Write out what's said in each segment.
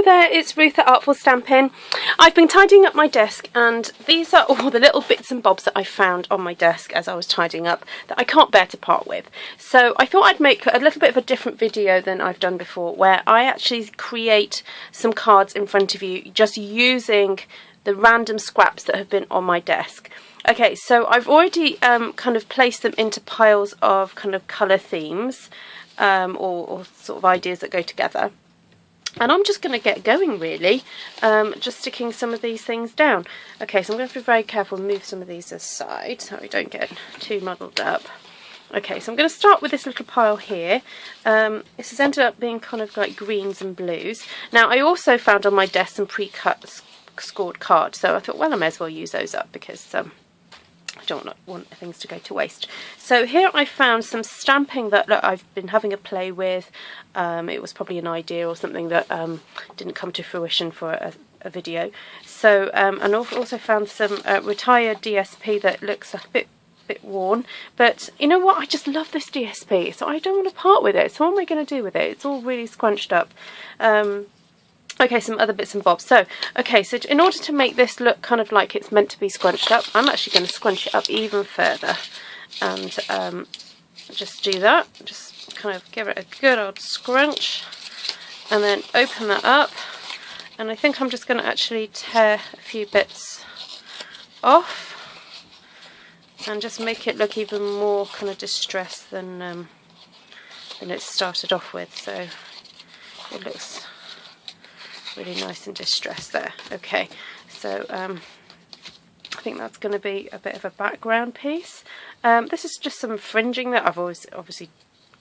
there, it's Ruth at Artful Stampin. I've been tidying up my desk, and these are all the little bits and bobs that I found on my desk as I was tidying up that I can't bear to part with. So I thought I'd make a little bit of a different video than I've done before, where I actually create some cards in front of you just using the random scraps that have been on my desk. Okay, so I've already kind of placed them into piles of kind of colour themes or sort of ideas that go together. And I'm just going to get going, really, just sticking some of these things down. Okay, so I'm going to have to be very careful and move some of these aside so we don't get too muddled up. Okay, so I'm going to start with this little pile here. This has ended up being kind of like greens and blues. Now, I also found on my desk some pre-cut scored cards, so I thought, well, I may as well use those up because I don't want things to go to waste. So here I found some stamping that I've been having a play with. It was probably an idea or something that didn't come to fruition for a video. So and I've also found some retired DSP that looks a bit worn, but you know what, I just love this DSP, so I don't want to part with it. So what am I going to do with it? It's all really scrunched up. Okay, some other bits and bobs. So, okay, so in order to make this look kind of like it's meant to be scrunched up, I'm actually going to scrunch it up even further. And just do that. Just kind of give it a good old scrunch. And then open that up. And I think I'm just going to actually tear a few bits off. And just make it look even more kind of distressed than it started off with. So, it looks really nice and distressed there. Okay, so I think that's going to be a bit of a background piece. This is just some fringing that I've obviously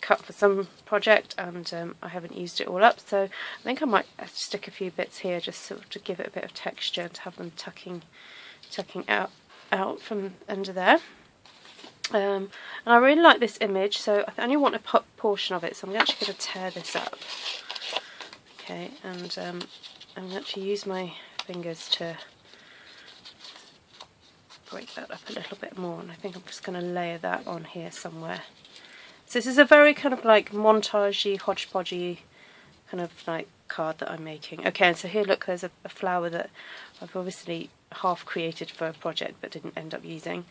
cut for some project, and I haven't used it all up, so I think I might stick a few bits here just sort of to give it a bit of texture and to have them tucking out from under there. And I really like this image, so I only want a portion of it, so I'm actually going to tear this up. Okay, and I'm going to actually use my fingers to break that up a little bit more, and I think I'm just going to layer that on here somewhere. So this is a very kind of like montagey, hodgepodgey kind of like card that I'm making. Okay, and so here, look, there's a flower that I've obviously half created for a project but didn't end up using.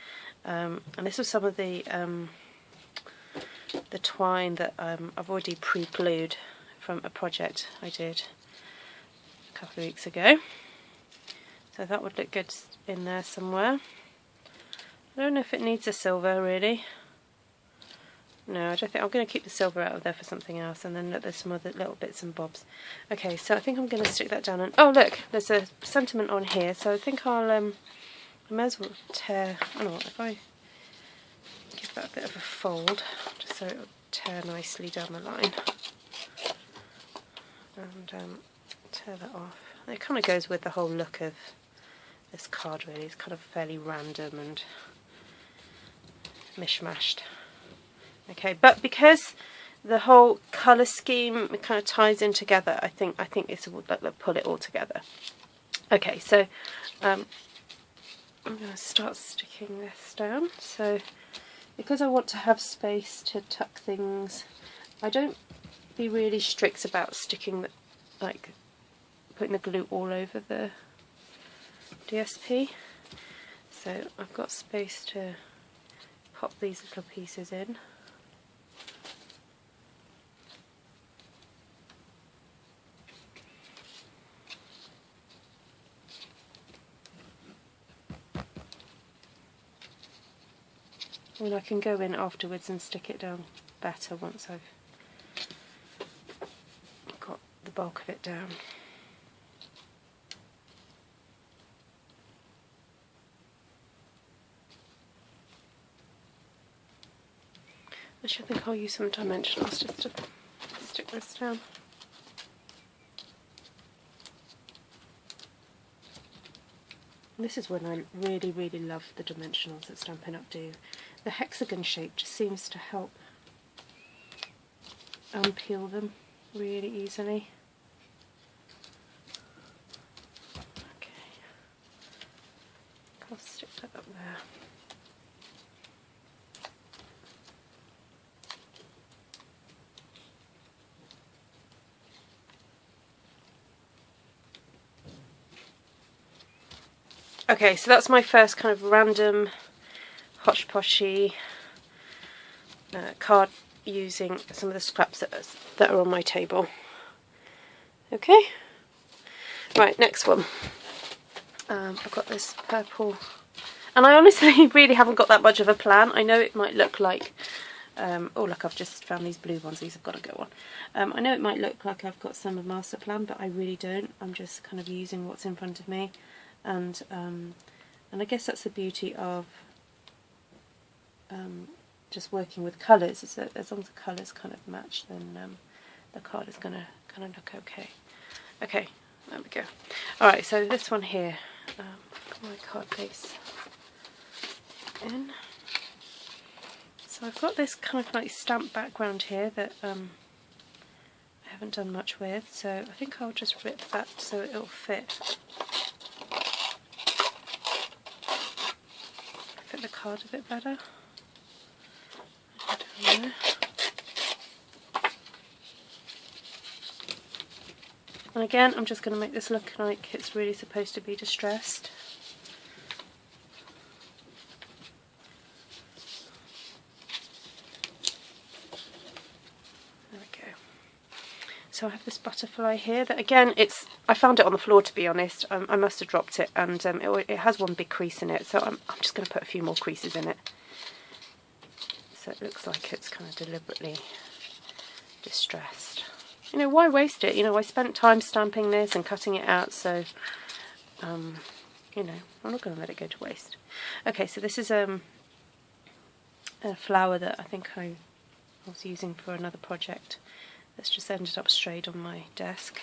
And this was some of the twine that I've already pre-glued from a project I did a couple of weeks ago. So that would look good in there somewhere. I don't know if it needs a silver really. No, I don't think. I'm going to keep the silver out of there for something else, and then look, there's some other little bits and bobs. Okay, so I think I'm going to stick that down. And oh look, there's a sentiment on here, so I think I may as well tear. I don't know, if I give that a bit of a fold, just so it'll tear nicely down the line. And tear that off. It kind of goes with the whole look of this card really. It's kind of fairly random and mishmashed. Okay, but because the whole colour scheme kind of ties in together, I think this will pull it all together. Okay, so I'm going to start sticking this down. So because I want to have space to tuck things, I don't be really strict about sticking putting the glue all over the DSP. So I've got space to pop these little pieces in. And I can go in afterwards and stick it down better once I've got the bulk of it down. Actually, I think I'll use some dimensionals just to stick this down. And this is when I really, really love the dimensionals that Stampin' Up! Do. The hexagon shape just seems to help unpeel them really easily. Okay, I'll stick that up there. Okay, so that's my first kind of random hodgepodgey card using some of the scraps that are on my table. Okay, right, next one. I've got this purple, and I honestly really haven't got that much of a plan. I know it might look like, oh look, I've just found these blue ones, these have got to go on. I know it might look like I've got some master plan, but I really don't. I'm just kind of using what's in front of me, and I guess that's the beauty of just working with colours, is that as long as the colours kind of match, then the card is going to kind of look okay. Okay, there we go. Alright, so this one here, put my card base in. So I've got this kind of like stamp background here that I haven't done much with, so I think I'll just rip that so it'll fit the card a bit better. Down there. And again, I'm just going to make this look like it's really supposed to be distressed. There we go. So I have this butterfly here that, again, I found it on the floor, to be honest. I must have dropped it, and it has one big crease in it, so I'm just going to put a few more creases in it. So it looks like it's kind of deliberately distressed. You know, why waste it? You know, I spent time stamping this and cutting it out, so, you know, I'm not going to let it go to waste. Okay, so this is a flower that I think I was using for another project that's just ended up strayed on my desk.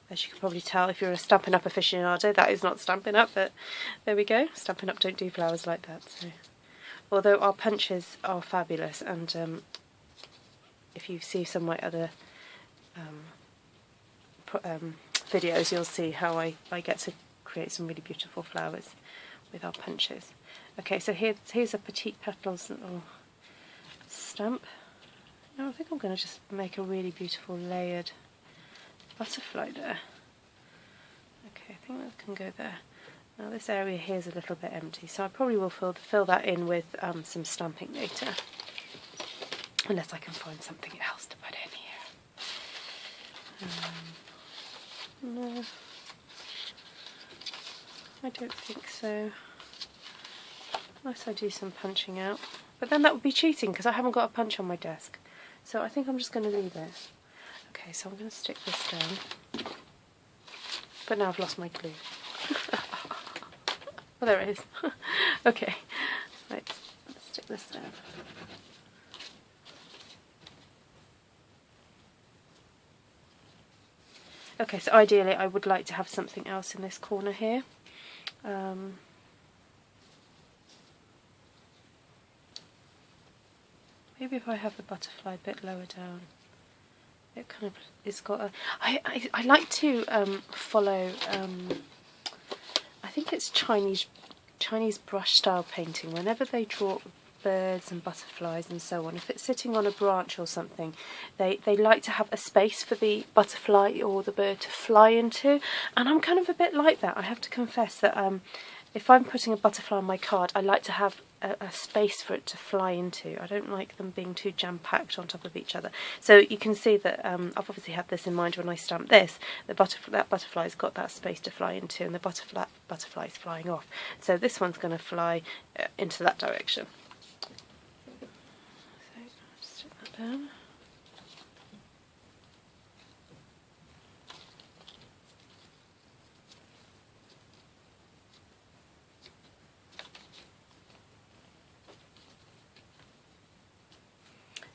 As you can probably tell, if you're a Stampin' Up aficionado, that is not Stampin' Up, but there we go. Stampin' Up don't do flowers like that, so... Although our punches are fabulous, and if you see some of my other videos, you'll see how I get to create some really beautiful flowers with our punches. Okay, so here's a Petite Petals little stamp. Now I think I'm going to just make a really beautiful layered butterfly there. Okay, I think that can go there. Now this area here is a little bit empty, so I probably will fill that in with some stamping later, unless I can find something else to put in here. No, I don't think so, unless I do some punching out, but then that would be cheating because I haven't got a punch on my desk, so I think I'm just going to leave it. Okay, so I'm going to stick this down, but now I've lost my glue. Oh, there it is. Okay, right, let's stick this down. Okay, so ideally I would like to have something else in this corner here. Maybe if I have the butterfly a bit lower down. It kind of, it's got a... I like to follow... I think it's Chinese brush style painting. Whenever they draw birds and butterflies and so on, if it's sitting on a branch or something, they like to have a space for the butterfly or the bird to fly into, and I'm kind of a bit like that. I have to confess that if I'm putting a butterfly on my card, I like to have a space for it to fly into. I don't like them being too jam-packed on top of each other. So you can see that I've obviously had this in mind when I stamped this. That butterfly's got that space to fly into, and the butterfly's flying off. So this one's going to fly into that direction. So just stick that down.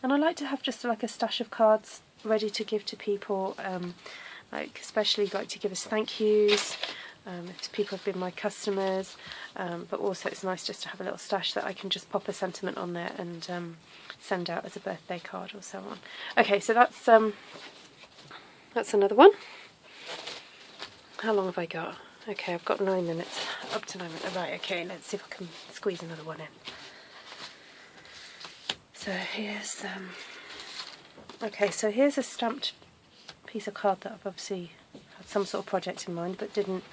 And I like to have just like a stash of cards ready to give to people, like especially like to give us thank yous, if people have been my customers, but also it's nice just to have a little stash that I can just pop a sentiment on there and send out as a birthday card or so on. Okay, so that's another one. How long have I got? Okay, I've got 9 minutes, up to 9 minutes. Right, okay, let's see if I can squeeze another one in. So here's okay, so here's a stamped piece of card that I've obviously had some sort of project in mind but didn't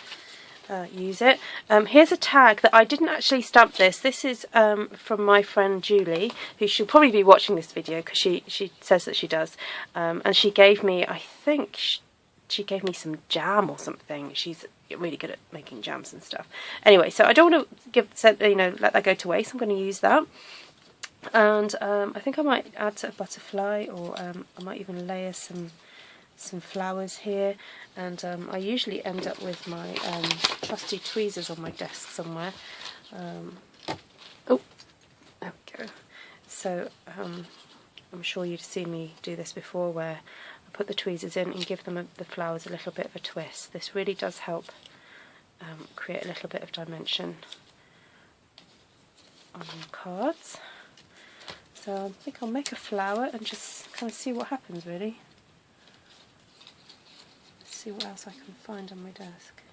use it. Here's a tag that I didn't actually stamp this. This is from my friend Julie, who she'll probably be watching this video because she says that she does. And she gave me, I think she gave me some jam or something. She's really good at making jams and stuff. Anyway, so I don't want to let that go to waste. I'm going to use that. And I think I might add a butterfly, or I might even layer some flowers here. And I usually end up with my trusty tweezers on my desk somewhere. Oh, there we go. So I'm sure you've seen me do this before, where I put the tweezers in and give them the flowers a little bit of a twist. This really does help create a little bit of dimension on your cards. So I think I'll make a flower and just kind of see what happens, really. Let's see what else I can find on my desk.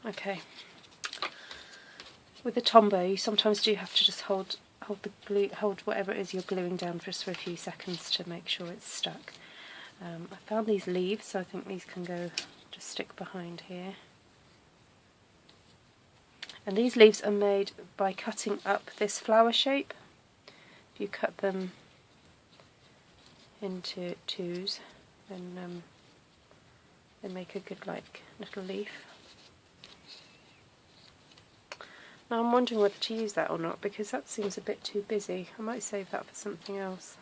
Okay. With the Tombow, you sometimes do have to just hold whatever it is you're gluing down just for a few seconds to make sure it's stuck. I found these leaves, so I think these can go just stick behind here. And these leaves are made by cutting up this flower shape. If you cut them into twos, then they make a good little leaf. Now I'm wondering whether to use that or not, because that seems a bit too busy. I might save that for something else.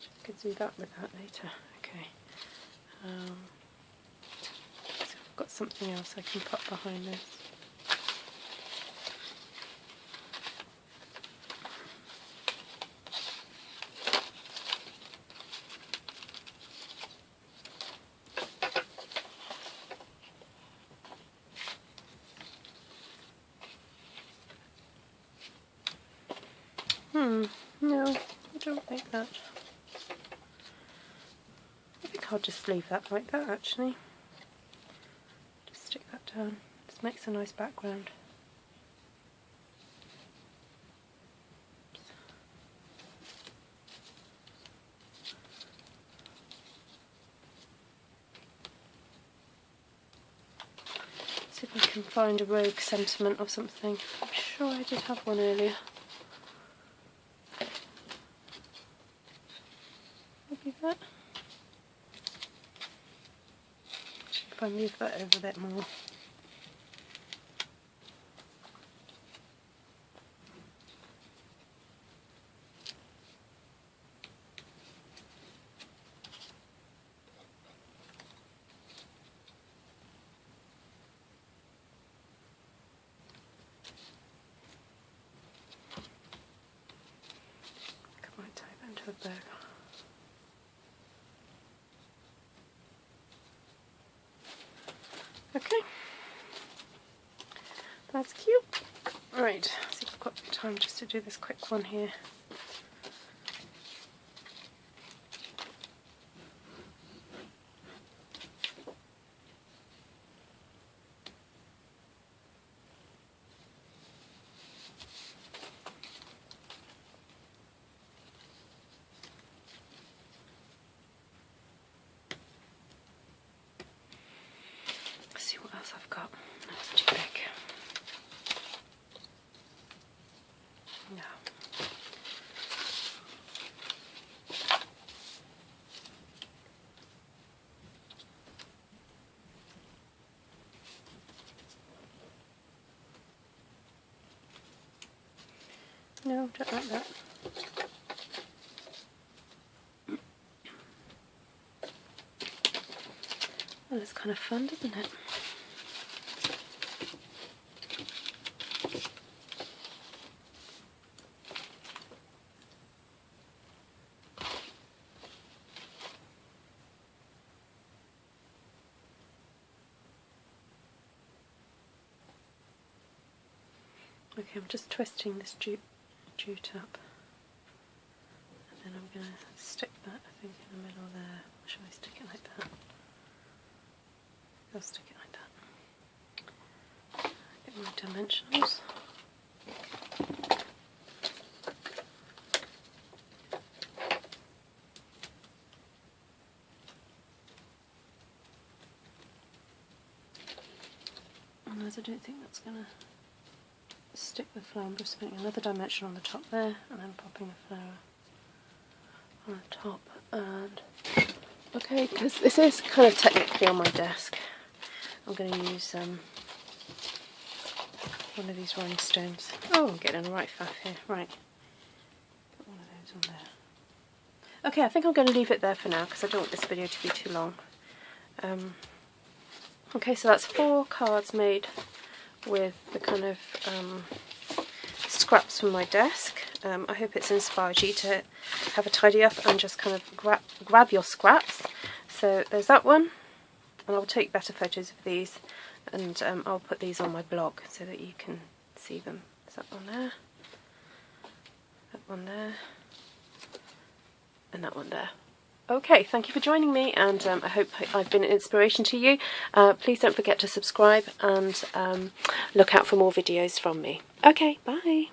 I could do that with that later. Okay. So I've got something else I can put behind this. No, I don't like that. I think I'll just leave that like that, actually. Just stick that down. This makes a nice background. See if I can find a rogue sentiment or something. I'm sure I did have one earlier. Maybe that. If I move that over a bit more. I might tie that into a bow. Okay, that's cute. Right, see if I've got time just to do this quick one here. See what else I've got. That's too big. No. No, don't like that. Well, it's kind of fun, doesn't it? Okay, I'm just twisting this jute up, and then I'm going to stick that, I think, in the middle there. Or should I stick it like that? I'll stick it like that. Get my dimensionals. I don't think that's going to stick the flower. I'm just putting another dimension on the top there, and then popping the flower on the top. And okay, because this is kind of technically on my desk, I'm going to use one of these rhinestones. Oh, I'm getting a right faff here. Right, put one of those on there. Okay, I think I'm going to leave it there for now because I don't want this video to be too long. Okay, so that's 4 cards made with the kind of scraps from my desk. I hope it's inspired you to have a tidy up and just kind of grab your scraps. So there's that one, and I'll take better photos of these, and I'll put these on my blog so that you can see them. There's that one there, that one there, and that one there. Okay, thank you for joining me, and I hope I've been an inspiration to you. Please don't forget to subscribe and look out for more videos from me. Okay, bye.